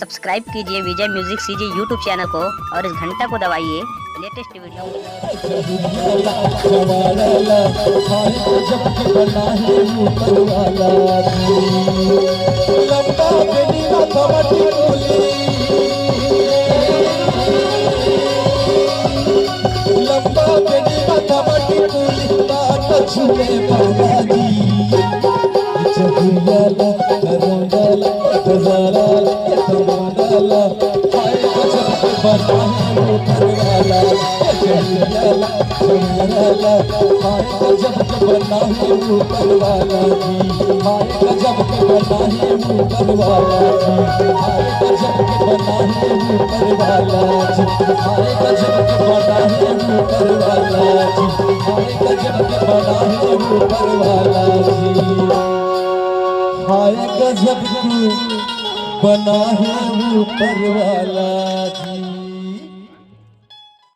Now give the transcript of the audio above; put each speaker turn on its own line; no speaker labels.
Subscribe कीजिए विजय music CG YouTube channel को और इस घंटा को दबाइए लेटेस्ट वीडियो।
हाय गजब तू बना है ऊपर वाला जी।